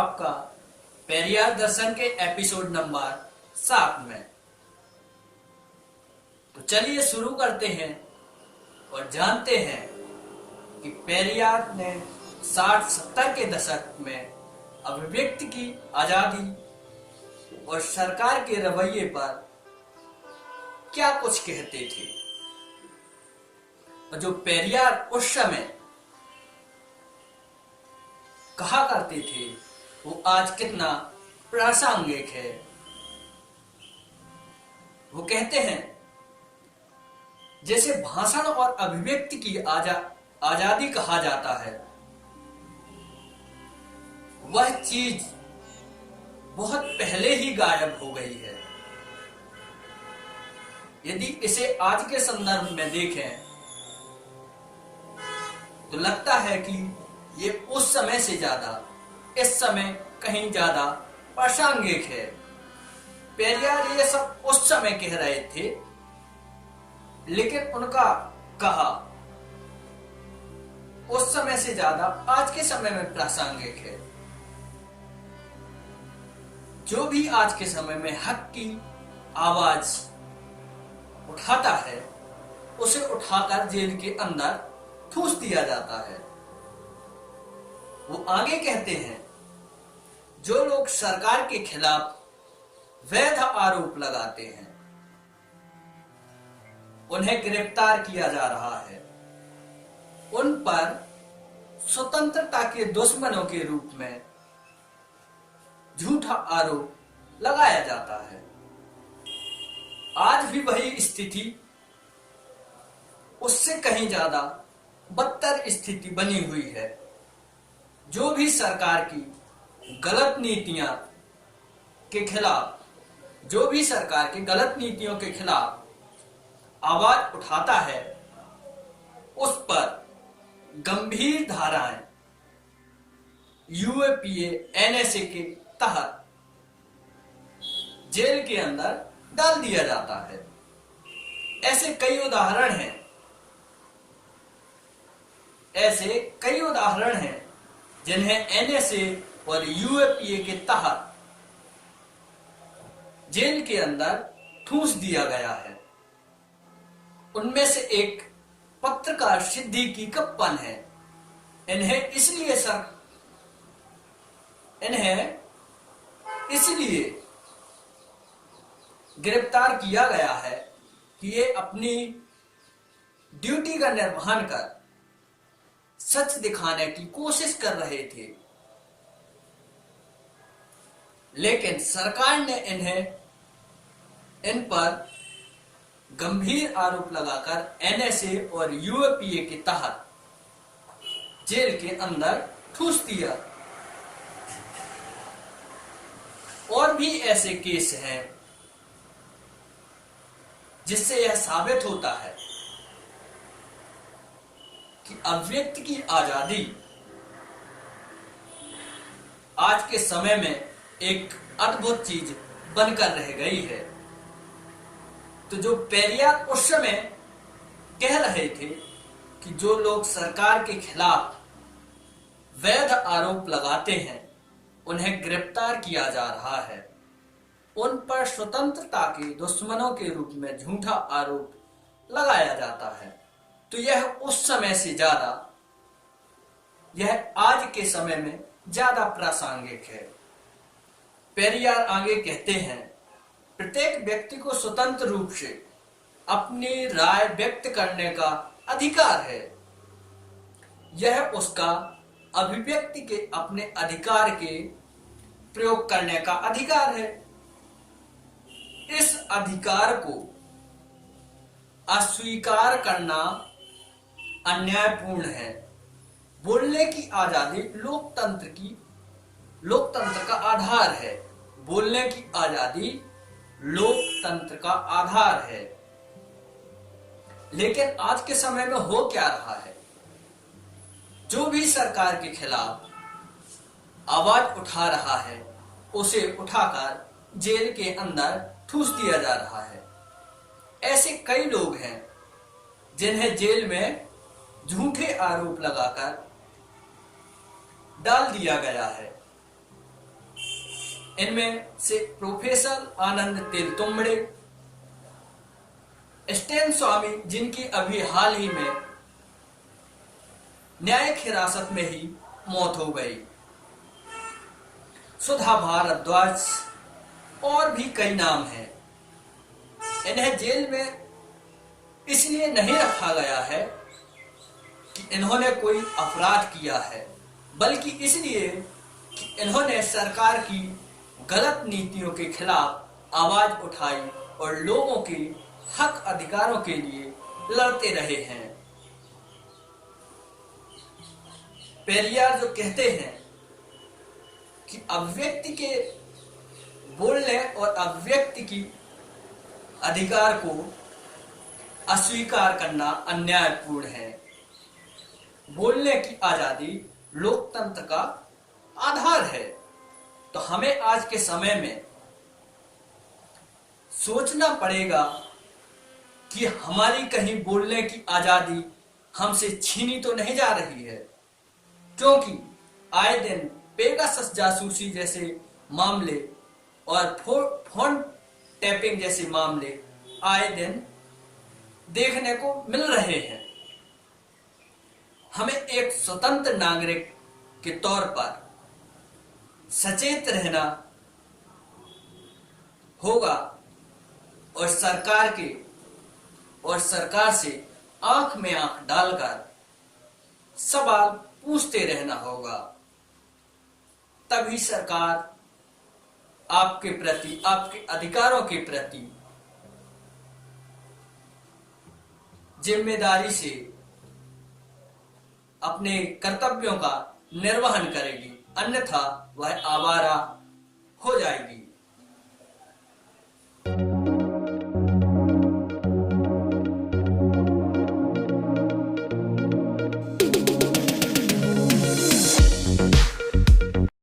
आपका पेरियार दर्शन के episode number 7 में। तो चलिए शुरू करते हैं और जानते हैं कि पेरियार ने 60-70 के दशक में अभिव्यक्ति की आजादी और सरकार के रवैये पर क्या कुछ कहते थे, और जो पेरियार उस समय कहा करते थे वो आज कितना प्रासंगिक है। वो कहते हैं, जैसे भाषण और अभिव्यक्ति की आजादी कहा जाता है, वह चीज बहुत पहले ही गायब हो गई है। यदि इसे आज के संदर्भ में देखें तो लगता है कि ये उस समय से ज्यादा इस समय कहीं ज्यादा प्रासंगिक है। पेरियार ये सब उस समय कह रहे थे, लेकिन उनका कहा उस समय से ज्यादा आज के समय में प्रासंगिक है। जो भी आज के समय में हक की आवाज उठाता है उसे उठाकर जेल के अंदर ठूस दिया जाता है। वो आगे कहते हैं, जो लोग सरकार के खिलाफ वैध आरोप लगाते हैं उन्हें गिरफ्तार किया जा रहा है। उन पर स्वतंत्रता के दुश्मनों के रूप में झूठा आरोप लगाया जाता है। आज भी वही स्थिति, उससे कहीं ज्यादा बदतर स्थिति बनी हुई है। जो भी सरकार की गलत नीतियां के खिलाफ, जो भी सरकार की गलत नीतियों के खिलाफ आवाज उठाता है, उस पर गंभीर धाराएं यूएपीए एनएसए के तहत जेल के अंदर डाल दिया जाता है। ऐसे कई उदाहरण हैं जिन्हें एनएसए और यूएपीए के तहत जेल के अंदर ठूस दिया गया है। उनमें से एक पत्रकार सिद्दीकी कप्पन है। इन्हें इसलिए गिरफ्तार किया गया है कि ये अपनी ड्यूटी का निर्वहन कर सच दिखाने की कोशिश कर रहे थे, लेकिन सरकार ने इन पर गंभीर आरोप लगाकर एनएसए और यूएपीए के तहत जेल के अंदर ठूस दिया। और भी ऐसे केस हैं जिससे यह साबित होता है कि अभिव्यक्ति की आजादी आज के समय में एक अद्भुत चीज बनकर रह गई है। तो जो पेरियार उस समय कह रहे थे कि जो लोग सरकार के खिलाफ वैध आरोप लगाते हैं उन्हें गिरफ्तार किया जा रहा है, उन पर स्वतंत्रता के दुश्मनों के रूप में झूठा आरोप लगाया जाता है, तो यह उस समय से ज्यादा, यह आज के समय में ज्यादा प्रासंगिक है। पेरियार आगे कहते हैं, प्रत्येक व्यक्ति को स्वतंत्र रूप से अपनी राय व्यक्त करने का अधिकार है। यह उसका अभिव्यक्ति के अपने अधिकार के प्रयोग करने का अधिकार है। इस अधिकार को अस्वीकार करना अन्यायपूर्ण है। बोलने की आजादी लोकतंत्र का आधार है। बोलने की आजादी लोकतंत्र का आधार है। लेकिन आज के समय में हो क्या रहा है? जो भी सरकार के खिलाफ आवाज उठा रहा है उसे उठाकर जेल के अंदर ठूस दिया जा रहा है। ऐसे कई लोग हैं जिन्हें जेल में झूठे आरोप लगाकर डाल दिया गया है। इनमें से प्रोफेसर आनंद तेलतुंबड़े, स्टैन स्वामी जिनकी अभी हाल ही में न्यायिक हिरासत में ही मौत हो गई, सुधा भारद्वाज और भी कई नाम हैं। इन्हें जेल में इसलिए नहीं रखा गया है कि इन्होंने कोई अपराध किया है, बल्कि इसलिए कि इन्होंने सरकार की गलत नीतियों के खिलाफ आवाज उठाई और लोगों के हक अधिकारों के लिए लड़ते रहे हैं। पेरियार जो कहते हैं कि अभिव्यक्ति के बोलने और अभिव्यक्ति की अधिकार को अस्वीकार करना अन्यायपूर्ण है। बोलने की आजादी लोकतंत्र का आधार है। तो हमें आज के समय में सोचना पड़ेगा कि हमारी कहीं बोलने की आजादी हमसे छीनी तो नहीं जा रही है, क्योंकि आए दिन पेगासस जासूसी जैसे मामले और फोन टैपिंग जैसे मामले आए दिन देखने को मिल रहे हैं। हमें एक स्वतंत्र नागरिक के तौर पर सचेत रहना होगा और सरकार से आंख में आंख डालकर सवाल पूछते रहना होगा। तभी सरकार आपके प्रति, आपके अधिकारों के प्रति जिम्मेदारी से अपने कर्तव्यों का निर्वहन करेगी, अन्यथा वह आवारा हो जाएगी।